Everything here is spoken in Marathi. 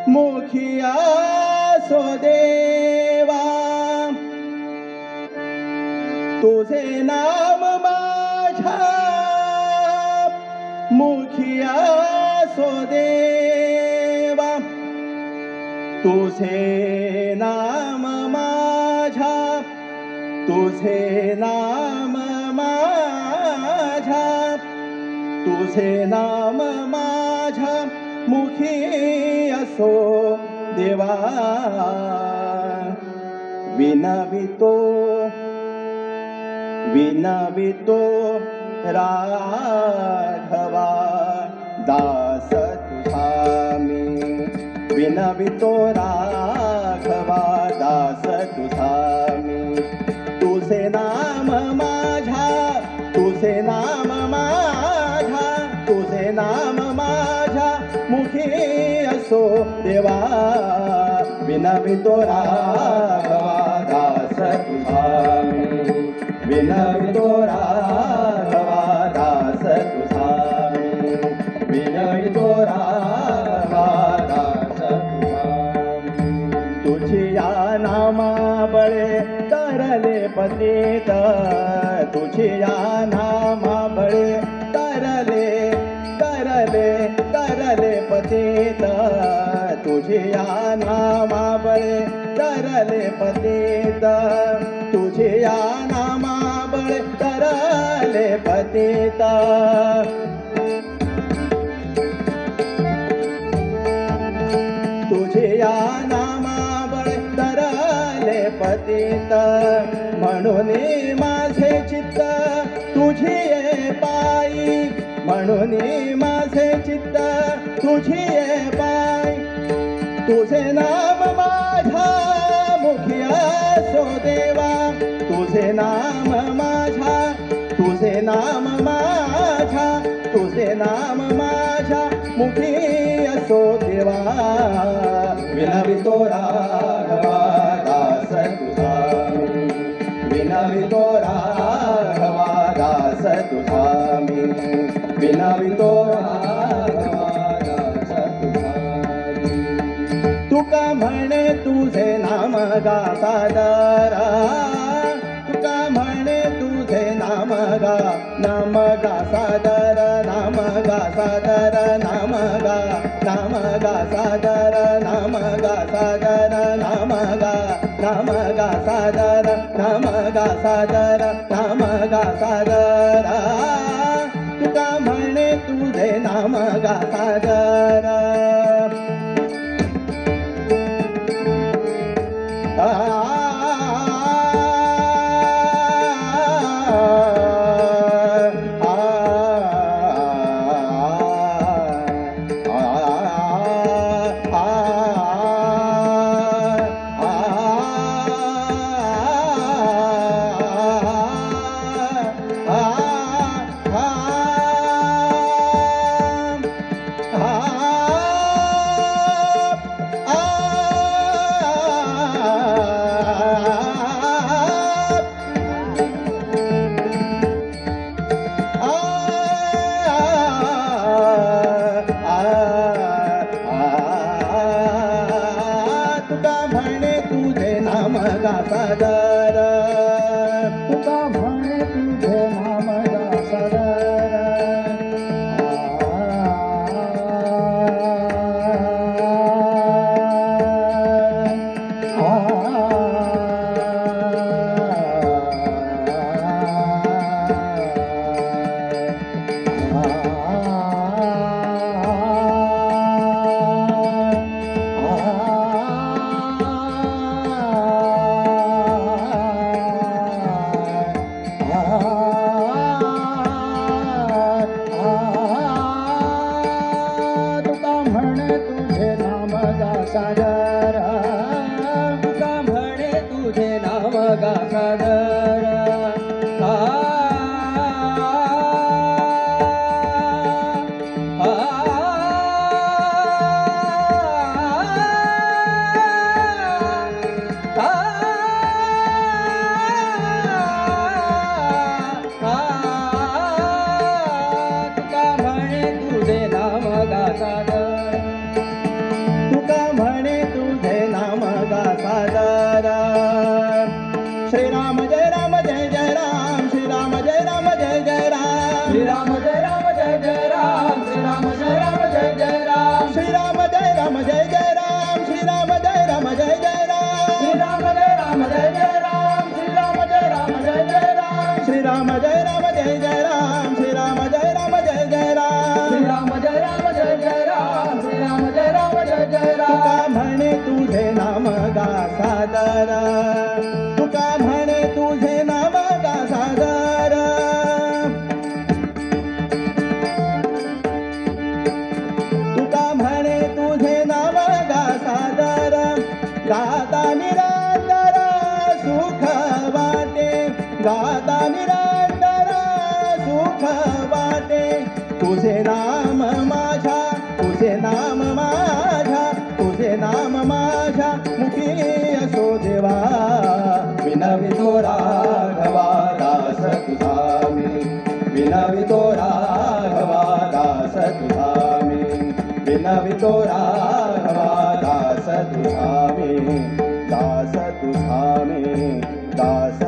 मुखिया सो देवा तुझे नाम माझ्या मुखिया सो देवा तुझे नाम माझ्या तुझे नाम माझ्या तुझे नाम माझ्या मुखी असो देवा विनवितो विनवितो राघवा दास तुझा मी विनवितो राघवा दास तुझा मी तुझे नाम माझ्या तुझे नाम माझ्या तुझे नाम माझ्या मुखी असो देवा विनवितो राघवा दास तुझा मी विनवितो राघवा दास तुझा मी विनवितो राघवा दास तुझा तुझी या नामा बळे तरले पतित तुझी या नामा बळे तरले तरले तरले पतित तुझी या नामा बळे तरले पतित तुझी या नामा बळे तरले पतित तुझी या नामा बळे तरले पतित म्हणून माझे चित्त तुझी पायी म्हणून माझे चित्त तुझी पाय तुझे नाम माझ्या मुखिया सो देवा तुझे नाम माझ्या तुझे नाम माझ्या तुझे नाम माझ्या मुखी असो देवा विनवितो राघवा दास तुझा मी विनवितो राघवा दास तुझा मी विनवितो राघवा दास तुझा मी तुका म्हणे तुझे नाम गा सादरा तुका म्हणे तुझे नाम गा सादर नाम गा सादर नाम गा सादर नाम गा सादर नाम गा सादर नाम गा सादर नाम गा सादर तुका म्हणे तुझे नाम गा सादर सादर तुका म्हणे तुझे नाम गा सादर सादर तुका म्हणे तुझे नाम गा सादर तुका म्हणे तुझे नाम गा सादर तुका सुख वाटे तुझे नाम माझ्या तुझे नाम माझ्या तुझे नाम माझ्या मुखी असो देवा विनवितो राघवा दास तुझा मी विनवितो राघवा दास तुझा मी विनवितो राघवा दास तुझा मी दास तुझा मी दास